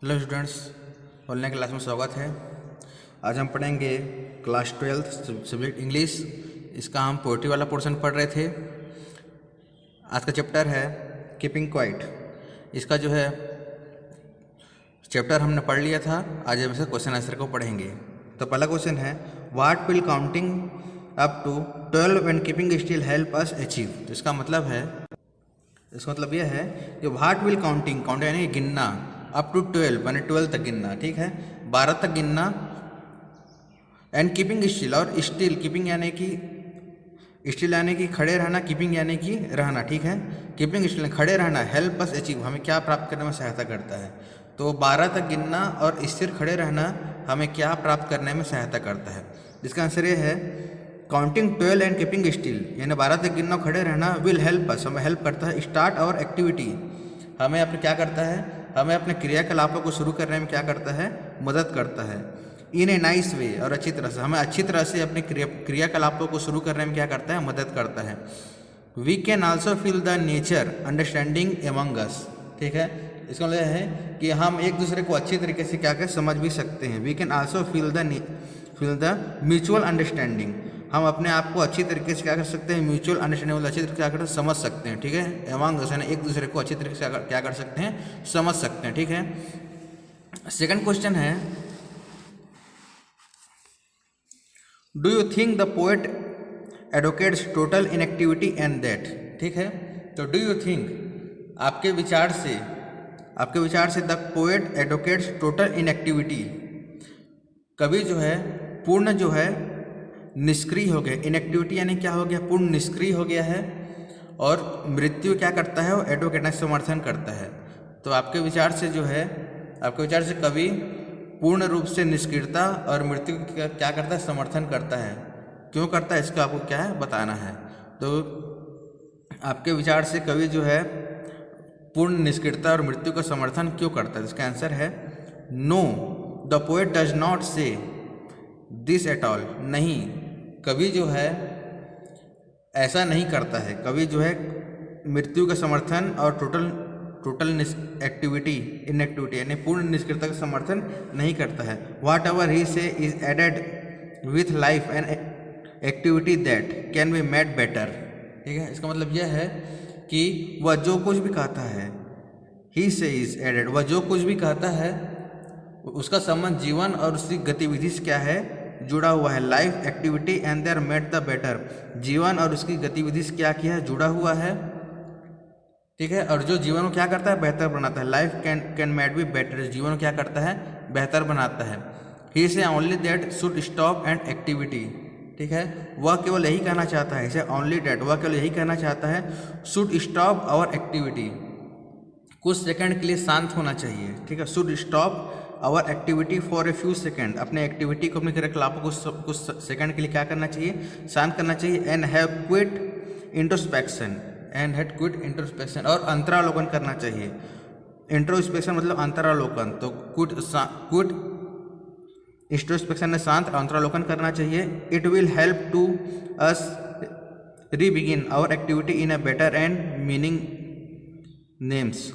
Hello students, online class में स्वागत है। आज हम पढ़ेंगे क्लास 12th सब्जेक्ट इंग्लिश। इसका हम पोएट्री वाला पोर्शन पढ़ रहे थे। आज का चैप्टर है कीपिंग क्वाइट। इसका जो है चैप्टर हमने पढ़ लिया था। आज हम इसका क्वेश्चन आंसर को पढ़ेंगे। तो पहला क्वेश्चन है, what will counting up to 12 and keeping still help us achieve. तो इसका मतलब यह है कि व्हाट विल काउंटिंग यानी गिनना, अप टू 12 यानी 12 तक गिनना, ठीक है, 12 तक गिनना, एंड कीपिंग स्टिल, और स्टिल कीपिंग यानी कि खड़े रहना, कीपिंग यानी कि रहना, ठीक है, कीपिंग स्टिल खड़े रहना, हेल्प अस अचीव हमें क्या प्राप्त करने में सहायता करता है। तो 12 तक गिनना और स्थिर खड़े रहना हमें क्या प्राप्त करने में सहायता करता है। इसका आंसर ये है, काउंटिंग 12 एंड कीपिंग स्टिल यानी 12 तक गिनना खड़े रहना विल हेल्प अस, हमें हेल्प करता है, स्टार्ट आवर एक्टिविटी, हमें अपने क्या करता है, हमें अपने क्रियाकलापों को शुरू करने में क्या करता है, मदद करता है। इन ए नाइस वे, और अच्छी तरह से, हमें अच्छी तरह से अपने क्रियाकलापों को शुरू करने में क्या करता है, मदद करता है। We can also feel the nature understanding among us, ठीक है, इसका मतलब है कि हम एक दूसरे को अच्छी तरीके से क्या कर समझ भी सकते हैं। We can also feel the mutual understanding, हम अपने आप को अच्छी तरीके से क्या कर सकते हैं, म्यूचुअल अंडरस्टैंडिंग अच्छी तरीके से क्या कर समझ सकते हैं, ठीक है, एमंग अस एक दूसरे को अच्छी तरीके से क्या कर सकते हैं, समझ सकते हैं, ठीक है। सेकंड क्वेश्चन है, do you think the poet advocates total inactivity and that, ठीक है, तो डू यू थिंक आपके विचार से the poet advocates total inactivity, कवि जो है पूर्ण जो है निष्क्रिय हो गया, इनएक्टिविटी यानी क्या हो गया, पूर्ण निष्क्रिय हो गया है, और मृत्यु क्या करता है, वो एडवोकेट समर्थन करता है। तो आपके विचार से कवि पूर्ण रूप से निष्क्रियता और मृत्यु क्या करता है, समर्थन करता है। क्यों करता है, इसका आपको क्या है बताना है। तो आपके विचार से कवि जो है पूर्ण निष्क्रियता और मृत्यु का समर्थन क्यों करता है। इसका आंसर है no, the poet does not say this at all, नहीं, कवि जो है ऐसा नहीं करता है। कवि जो है मृत्यु का समर्थन और टोटल इनएक्टिविटी यानी पूर्ण निष्क्रियता का समर्थन नहीं करता है। What ever he say is added with life and activity that can be made better, ठीक है, इसका मतलब यह है कि वह जो कुछ भी कहता है, ही से इज एडेड, वह जो कुछ भी कहता है उसका संबंध जीवन और उसकी गतिविधि से क्या है, जुड़ा हुआ है। Life activity and there made the better, जीवन और उसकी गतिविधि से क्या किया है, जुड़ा हुआ है, ठीक है, और जो जीवन को क्या करता है, बेहतर बनाता है। Life can made be better, जीवन को क्या करता है, बेहतर बनाता है। ही से only that should stop and activity, ठीक है, वह केवल यही कहना चाहता है, इसे ओनली दैट, वह केवल यही कहना चाहता है, शुड स्टॉप आवर एक्टिविटी, कुछ सेकंड के लिए शांत होना चाहिए, ठीक है, should stop our activity for a few second, अपने एक्टिविटी को, अपने क्रियाकलापों को कुछ सेकंड के लिए क्या करना चाहिए, शांत करना चाहिए। एंड हैव क्विट इंट्रोस्पेक्शन, और अंतरालोकन करना चाहिए। इंट्रोस्पेक्शन मतलब अंतरालोकन, तो क्विट इंट्रोस्पेक्शन में शांत अंतरालोकन करना चाहिए। It will help to us rebegin our activity in a better and meaning names,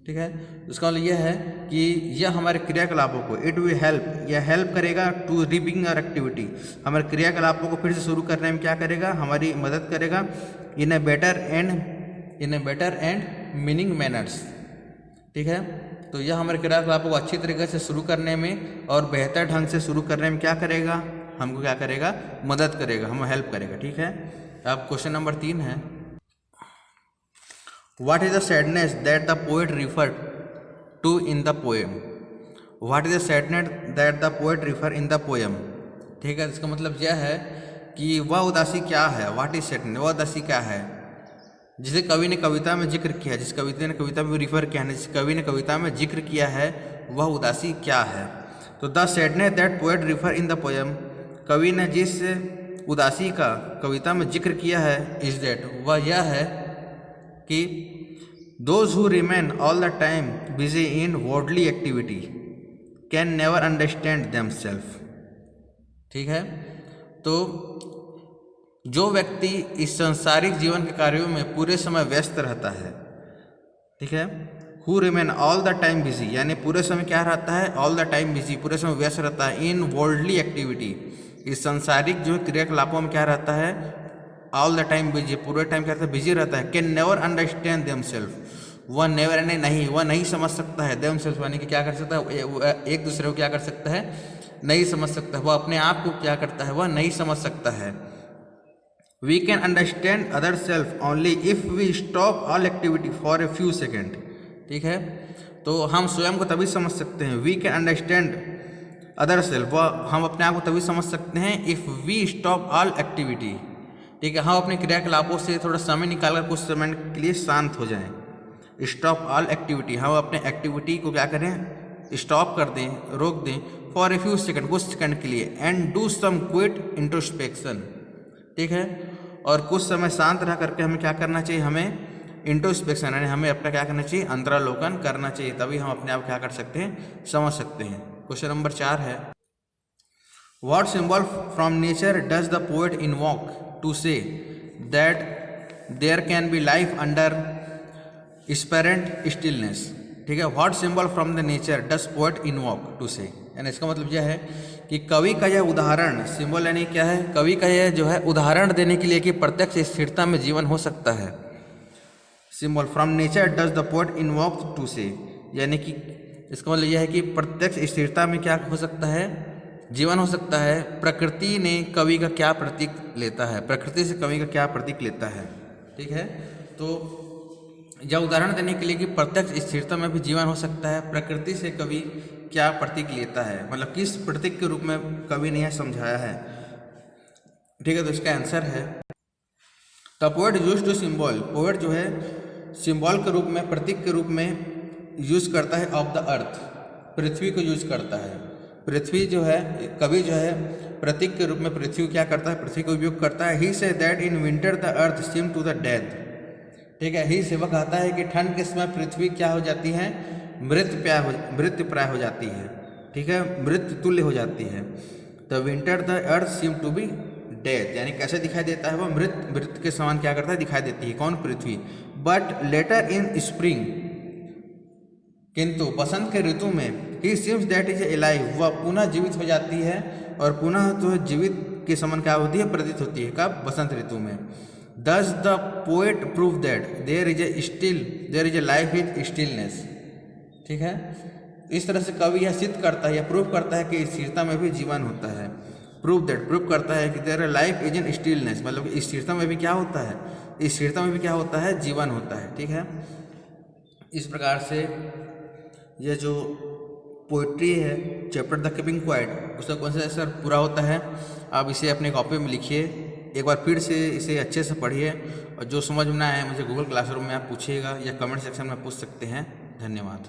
ठीक है, उसका मतलब यह है कि यह हमारे क्रियाकलापों को, इट विल हेल्प, यह हेल्प करेगा टू रीबिगिन आवर एक्टिविटी, हमारे क्रियाकलापों को फिर से शुरू करने में क्या करेगा, हमारी मदद करेगा। In a better and meaning manners, ठीक है, तो यह हमारे क्रियाकलापों को अच्छी तरीके से शुरू करने में और बेहतर ढंग से शुरू करने में क्या करेगा, हमको क्या करेगा, मदद करेगा, हमें हेल्प करेगा, ठीक है। अब क्वेश्चन नंबर 3 है, What is the sadness that the poet referred to in the poem? What is the sadness that the poet refer in the poem? ठीक है, इसका मतलब यह है कि वह उदासी क्या है, What is sadness, वह उदासी क्या है जिसे कवि ने कविता में जिक्र किया है, जिस कविता ने कविता में रिफर किया है, जिस कवि ने कविता में जिक्र किया है, वह उदासी क्या है। तो the sadness that poet refer in the poem, कवि ने जिस उदासी का कविता में जिक्र किया है, इज दैट, वह यह है कि those who remain all the time busy in worldly activity can never understand themselves, ठीक है, तो जो व्यक्ति इस सांसारिक जीवन के कार्यों में पूरे समय व्यस्त रहता है, ठीक है, who remain all the time busy, यानी पूरे समय क्या रहता है, ऑल द टाइम बिजी, पूरे समय व्यस्त रहता है, इन वर्ल्डली एक्टिविटी, इस संसारिक जो क्रियाकलापों में क्या रहता है, ऑल द टाइम बिजी, पूरे टाइम क्या रहता है, बिजी रहता है, कैन नेवर अंडरस्टैंड देमसेल्फ, वह नेवर नहीं, वह नहीं समझ सकता है, देमसेल्फ यानी कि क्या कर सकता है, एक दूसरे को क्या कर सकता है, नहीं समझ सकता है, वह अपने आप को क्या करता है, वह नहीं समझ सकता है। We can understand other self only if we stop all activity for a few second, ठीक है। तो हम स्वयं को तभी समझ सकते हैं, we can understand other self, वह हम अपने आप को तभी समझ सकते हैं, if we stop all activity, ठीक है, हम अपने क्रियाकलापों से थोड़ा समय निकालकर कुछ समय के लिए शांत हो जाएं। स्टॉप ऑल एक्टिविटी, हम अपने एक्टिविटी को क्या करें, स्टॉप कर दें, रोक दें, फॉर ए फ्यू सेकेंड, कुछ सेकंड के लिए, and do some quiet introspection, ठीक है, और कुछ समय शांत रह करके हमें क्या करना चाहिए, हमें इंट्रोस्पेक्शन यानी हमें अपना क्या करना चाहिए, अंतरालोकन करना चाहिए, तभी हम अपने आप क्या कर सकते हैं, समझ सकते हैं। क्वेश्चन नंबर 4 है, what symbol from nature does the poet invoke to say that there can be life under apparent stillness, ठीक है। What symbol from the nature does poet invoke to say, यानी इसका मतलब यह है कि कवि का यह उदाहरण, सिंबल यानी क्या है, कवि का यह जो है उदाहरण देने के लिए कि प्रत्यक्ष स्थिरता में जीवन हो सकता है। Symbol from nature does the poet invoke to say, यानी कि इसका मतलब यह है कि प्रत्यक्ष स्थिरता में क्या हो सकता है, जीवन हो सकता है। प्रकृति ने कवि का क्या प्रतीक लेता है, प्रकृति से कवि का क्या प्रतीक लेता है, ठीक है। तो यह उदाहरण देने के लिए कि प्रत्यक्ष स्थिरता में भी जीवन हो सकता है, प्रकृति से कवि क्या प्रतीक लेता है, मतलब किस प्रतीक के रूप में कवि ने यह समझाया है, ठीक है। तो इसका आंसर है the poet use to symbol, poet जो है सिंबल के रूप में, प्रतीक के रूप में यूज करता है ऑफ द अर्थ, पृथ्वी को यूज करता है। पृथ्वी जो है, कवि जो है प्रतीक के रूप में पृथ्वी क्या करता है, पृथ्वी का उपयोग करता है। He say that in winter the earth seem to the death, ठीक है। ही से वह कहता है कि ठंड के समय पृथ्वी क्या हो जाती है, मृत प्राय हो जाती है, ठीक है, मृत तुल्य हो जाती है। The winter the earth seem to be death, यानी कैसे दिखाई देता है, वह मृत के समान क्या करता है, दिखाई देती है, कौन, पृथ्वी। बट लेटर इन स्प्रिंग, किंतु बसंत के ऋतु में, ही सीम्स दैट इज एलाइव, वह पुनः जीवित हो जाती है, और पुनः तो जीवित के समान क्या होती है, प्रतीत होती है, कब, बसंत ऋतु में। Thus the poet proved that there is a life with stillness, ठीक है। इस तरह से कवि यह सिद्ध करता है या प्रूव करता है कि स्थिरता में भी जीवन होता है। प्रूव करता है कि their life is in stillness, मतलब स्थिरता में भी क्या होता है, स्थिरता में भी क्या होता है, जीवन होता है, ठीक है। इस प्रकार से यह जो पोइट्री है चैप्टर द कीपिंग क्वाइट, उसका कॉन्सेप्ट पूरा होता है। आप इसे अपने कॉपी में लिखिए, एक बार फिर से इसे अच्छे से पढ़िए, और जो समझ में ना आए मुझे गूगल क्लासरूम में आप पूछिएगा या कमेंट सेक्शन में पूछ सकते हैं। धन्यवाद।